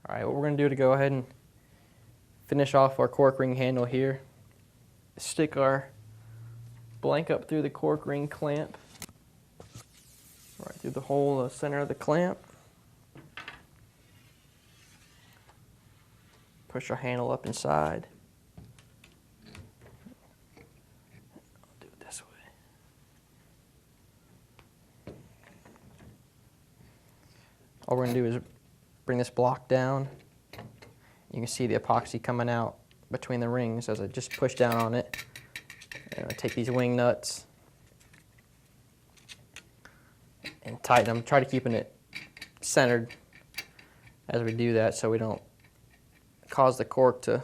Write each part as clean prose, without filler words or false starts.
All right, what we're going to do to go ahead and finish off our cork ring handle here, stick our blank up through the cork ring clamp, right through the hole in the center of the clamp. Push our handle up inside. I'll do it this way. All we're going to do is bring this block down. You can see the epoxy coming out between the rings as I just push down on it. And I take these wing nuts and tighten them. Try to keep it centered as we do that so we don't cause the cork to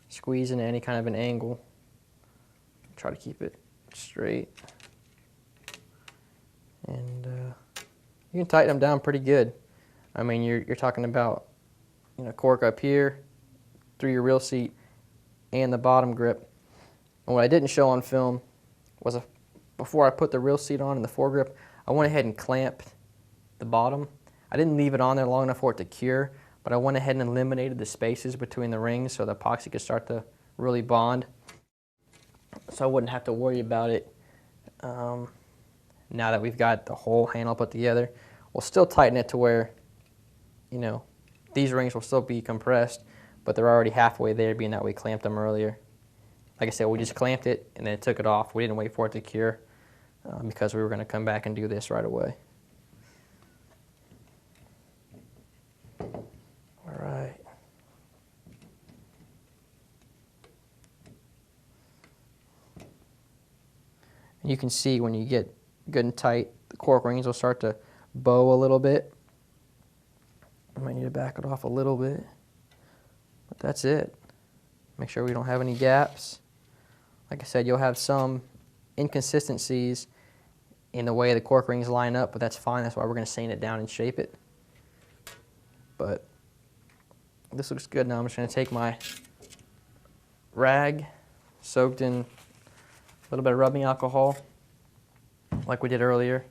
squeeze into any kind of an angle. Try to keep it straight. And you can tighten them down pretty good. I mean, you're talking about, cork up here through your reel seat and the bottom grip. And what I didn't show on film was before I put the reel seat on and the foregrip, I went ahead and clamped the bottom. I didn't leave it on there long enough for it to cure, but I went ahead and eliminated the spaces between the rings so the epoxy could start to really bond. So I wouldn't have to worry about it now that we've got the whole handle put together. We'll still tighten it to where, these rings will still be compressed, but they're already halfway there, being that we clamped them earlier. Like I said, we just clamped it and then took it off. We didn't wait for it to cure because we were going to come back and do this right away. All right. And you can see when you get good and tight, the cork rings will start to bow a little bit. I might need to back it off a little bit, but that's it. Make sure we don't have any gaps. Like I said, you'll have some inconsistencies in the way the cork rings line up, but that's fine. That's why we're going to sand it down and shape it. But this looks good. Now I'm just going to take my rag soaked in a little bit of rubbing alcohol like we did earlier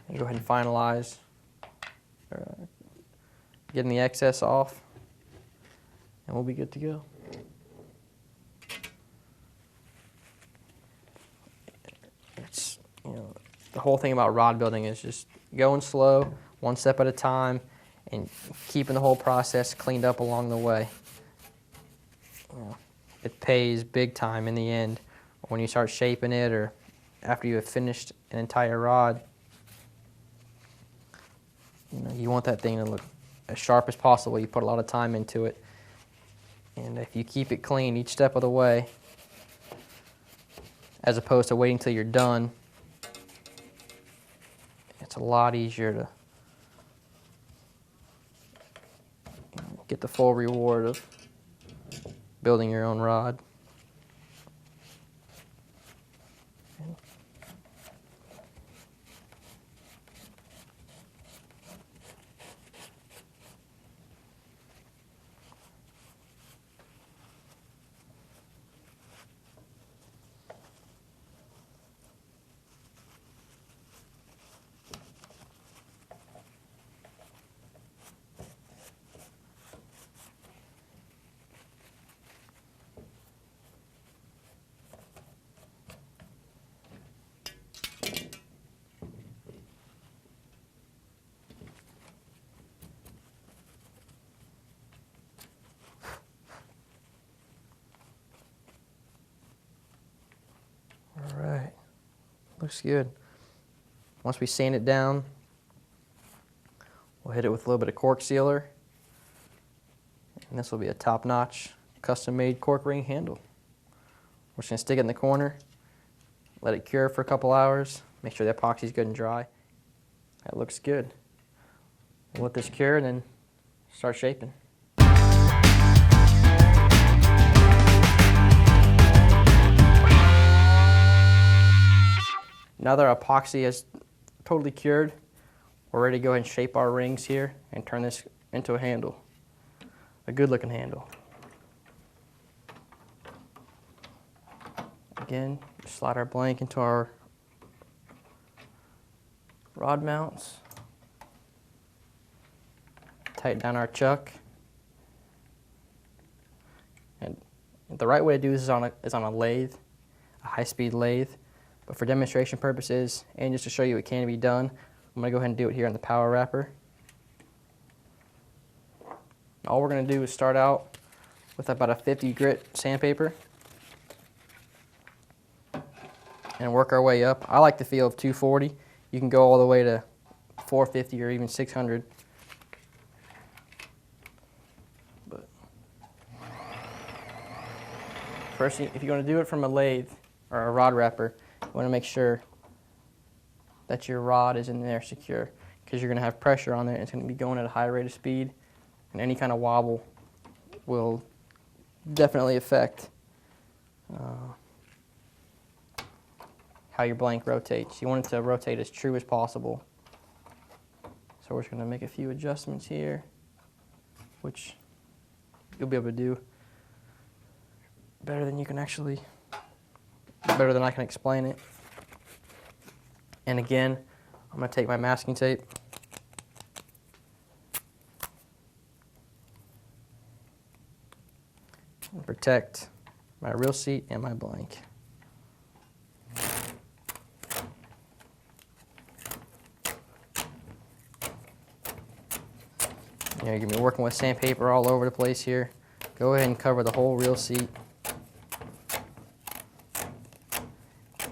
and go ahead and finalize getting the excess off, and we'll be good to go. It's, the whole thing about rod building is just going slow, one step at a time, and keeping the whole process cleaned up along the way. It pays big time in the end when you start shaping it or after you have finished an entire rod. You want that thing to look as sharp as possible. You put a lot of time into it. And if you keep it clean each step of the way, as opposed to waiting till you're done, it's a lot easier to get the full reward of building your own rod. All right, looks good. Once we sand it down, we'll hit it with a little bit of cork sealer, and this will be a top-notch, custom-made cork ring handle. We're just going to stick it in the corner, let it cure for a couple hours, make sure the epoxy is good and dry. That looks good. We'll let this cure and then start shaping. Now that our epoxy is totally cured, we're ready to go ahead and shape our rings here and turn this into a handle, a good looking handle. Again, slide our blank into our rod mounts, tighten down our chuck. And the right way to do this is on a lathe, a high-speed lathe. But for demonstration purposes and just to show you it can be done, I'm going to go ahead and do it here on the power wrapper. All we're going to do is start out with about a 50 grit sandpaper and work our way up. I like the feel of 240. You can go all the way to 450 or even 600. But first, if you're going to do it from a lathe or a rod wrapper, you want to make sure that your rod is in there secure, because you're going to have pressure on there and it's going to be going at a high rate of speed, and any kind of wobble will definitely affect how your blank rotates. You want it to rotate as true as possible. So we're just going to make a few adjustments here, which you'll be able to do better than I can explain it. And again, I'm going to take my masking tape and protect my reel seat and my blank. You're going to be working with sandpaper all over the place here. Go ahead and cover the whole reel seat.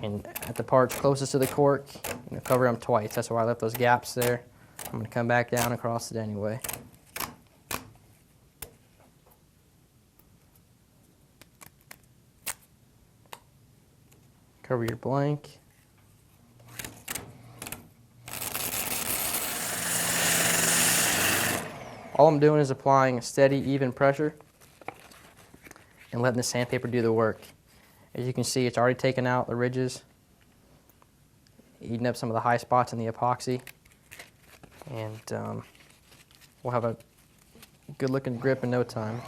And at the parts closest to the cork, cover them twice. That's why I left those gaps there. I'm going to come back down across it anyway. Cover your blank. All I'm doing is applying a steady, even pressure and letting the sandpaper do the work. As you can see, it's already taken out the ridges, eating up some of the high spots in the epoxy, and we'll have a good looking grip in no time.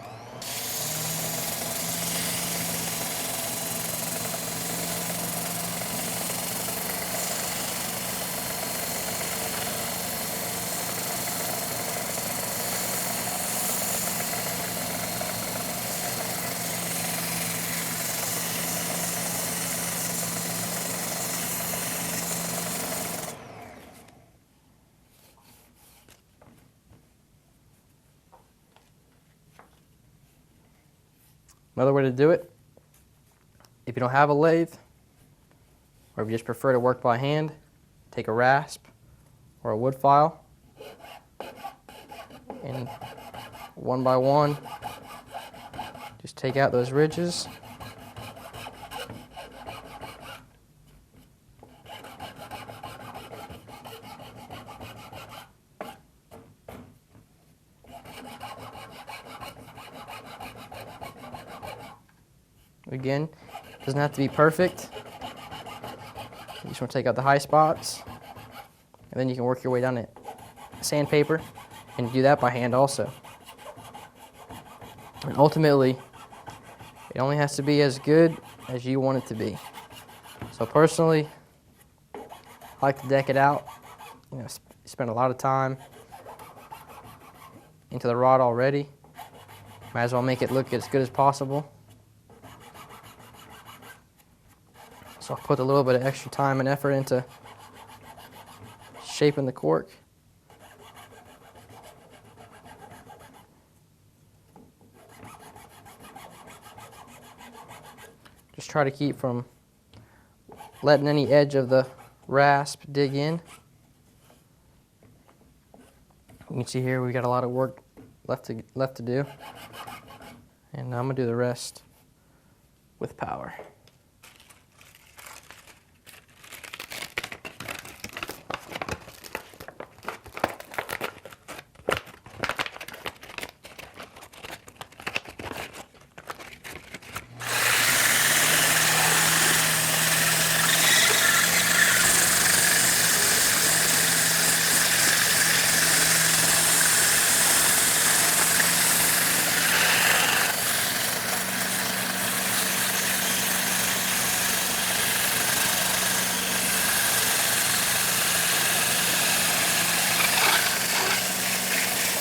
Another way to do it, if you don't have a lathe, or if you just prefer to work by hand, take a rasp or a wood file, and one by one, just take out those ridges. Again, doesn't have to be perfect. You just want to take out the high spots, and then you can work your way down it. Sandpaper, and do that by hand also. And ultimately, it only has to be as good as you want it to be. So personally, I like to deck it out. Spend a lot of time into the rod already. Might as well make it look as good as possible. So I'll put a little bit of extra time and effort into shaping the cork. Just try to keep from letting any edge of the rasp dig in. You can see here we got a lot of work left to do. And I'm going to do the rest with power.